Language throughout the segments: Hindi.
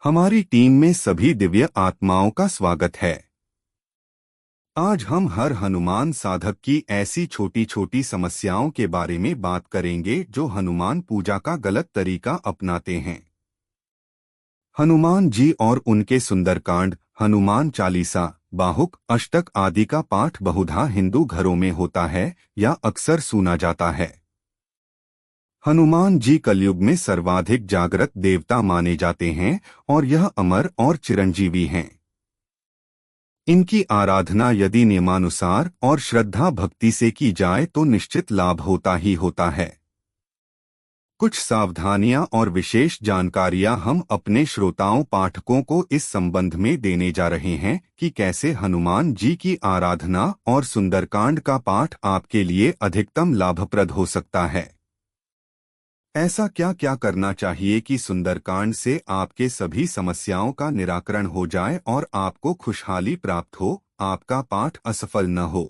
हमारी टीम में सभी दिव्य आत्माओं का स्वागत है। आज हम हर हनुमान साधक की ऐसी छोटी छोटी समस्याओं के बारे में बात करेंगे जो हनुमान पूजा का गलत तरीका अपनाते हैं। हनुमान जी और उनके सुंदरकांड, हनुमान चालीसा, बाहुक, अष्टक आदि का पाठ बहुधा हिंदू घरों में होता है या अक्सर सुना जाता है। हनुमान जी कलयुग में सर्वाधिक जागृत देवता माने जाते हैं और यह अमर और चिरंजीवी हैं। इनकी आराधना यदि नियमानुसार और श्रद्धा भक्ति से की जाए तो निश्चित लाभ होता ही होता है। कुछ सावधानियां और विशेष जानकारियां हम अपने श्रोताओं पाठकों को इस संबंध में देने जा रहे हैं कि कैसे हनुमान जी की आराधना और सुंदरकांड का पाठ आपके लिए अधिकतम लाभप्रद हो सकता है। ऐसा क्या क्या करना चाहिए कि सुंदरकांड से आपके सभी समस्याओं का निराकरण हो जाए और आपको खुशहाली प्राप्त हो, आपका पाठ असफल न हो।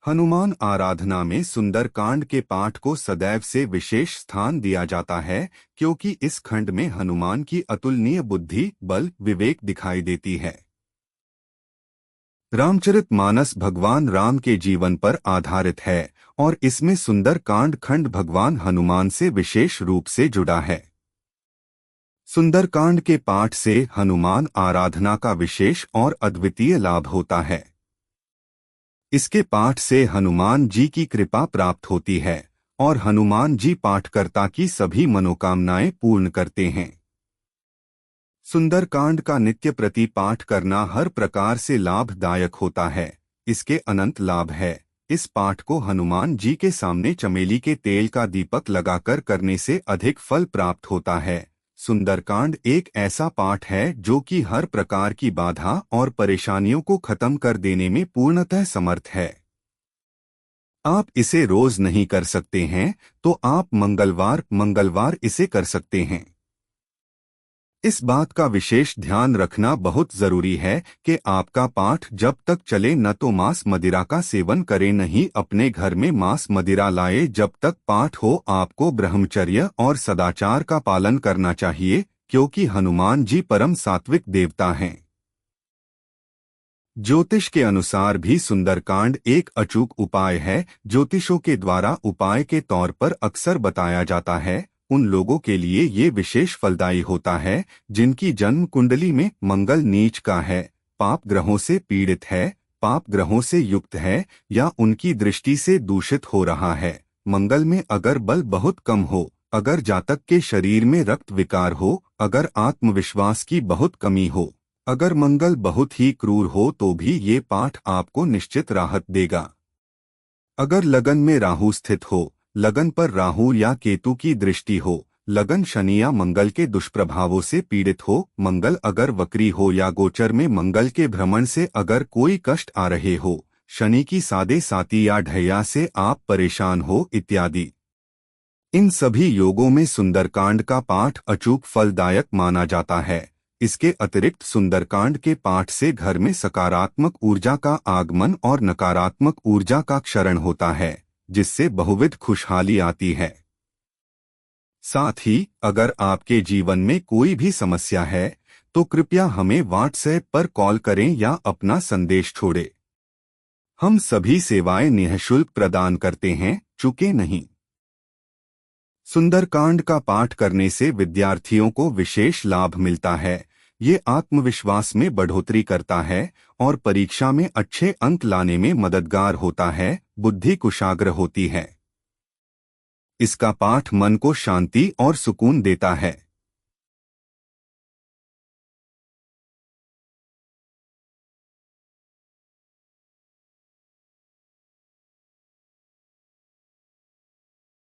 हनुमान आराधना में सुंदरकांड के पाठ को सदैव से विशेष स्थान दिया जाता है क्योंकि इस खंड में हनुमान की अतुलनीय बुद्धि, बल, विवेक दिखाई देती है। रामचरितमानस भगवान राम के जीवन पर आधारित है और इसमें सुंदरकांड खंड भगवान हनुमान से विशेष रूप से जुड़ा है। सुंदरकांड के पाठ से हनुमान आराधना का विशेष और अद्वितीय लाभ होता है। इसके पाठ से हनुमान जी की कृपा प्राप्त होती है और हनुमान जी पाठकर्ता की सभी मनोकामनाएं पूर्ण करते हैं। सुंदरकांड का नित्य प्रति पाठ करना हर प्रकार से लाभदायक होता है। इसके अनंत लाभ है। इस पाठ को हनुमान जी के सामने चमेली के तेल का दीपक लगाकर करने से अधिक फल प्राप्त होता है। सुंदरकांड एक ऐसा पाठ है जो कि हर प्रकार की बाधा और परेशानियों को खत्म कर देने में पूर्णतः समर्थ है। आप इसे रोज नहीं कर सकते हैं तो आप मंगलवार इसे कर सकते हैं। इस बात का विशेष ध्यान रखना बहुत जरूरी है कि आपका पाठ जब तक चले न तो मांस मदिरा का सेवन करें, नहीं अपने घर में मांस मदिरा लाए। जब तक पाठ हो आपको ब्रह्मचर्य और सदाचार का पालन करना चाहिए क्योंकि हनुमान जी परम सात्विक देवता हैं। ज्योतिष के अनुसार भी सुंदरकांड एक अचूक उपाय है। ज्योतिषों के द्वारा उपाय के तौर पर अक्सर बताया जाता है। उन लोगों के लिए ये विशेष फलदायी होता है जिनकी जन्म कुंडली में मंगल नीच का है, पाप ग्रहों से पीड़ित है, पाप ग्रहों से युक्त है या उनकी दृष्टि से दूषित हो रहा है। मंगल में अगर बल बहुत कम हो, अगर जातक के शरीर में रक्त विकार हो, अगर आत्मविश्वास की बहुत कमी हो, अगर मंगल बहुत ही क्रूर हो तो भी ये पाठ आपको निश्चित राहत देगा। अगर लगन में राहु स्थित हो, लगन पर राहु या केतु की दृष्टि हो, लगन शनि या मंगल के दुष्प्रभावों से पीड़ित हो, मंगल अगर वक्री हो या गोचर में मंगल के भ्रमण से अगर कोई कष्ट आ रहे हो, शनि की सादे साती या ढैया से आप परेशान हो इत्यादि, इन सभी योगों में सुंदरकांड का पाठ अचूक फलदायक माना जाता है। इसके अतिरिक्त सुंदरकांड के पाठ से घर में सकारात्मक ऊर्जा का आगमन और नकारात्मक ऊर्जा का क्षरण होता है, जिससे बहुविध खुशहाली आती है। साथ ही अगर आपके जीवन में कोई भी समस्या है तो कृपया हमें व्हाट्सएप पर कॉल करें या अपना संदेश छोड़ें। हम सभी सेवाएं निःशुल्क प्रदान करते हैं, चूकें नहीं। सुंदरकांड का पाठ करने से विद्यार्थियों को विशेष लाभ मिलता है। ये आत्मविश्वास में बढ़ोतरी करता है और परीक्षा में अच्छे अंक लाने में मददगार होता है। बुद्धि कुशाग्र होती है। इसका पाठ मन को शांति और सुकून देता है।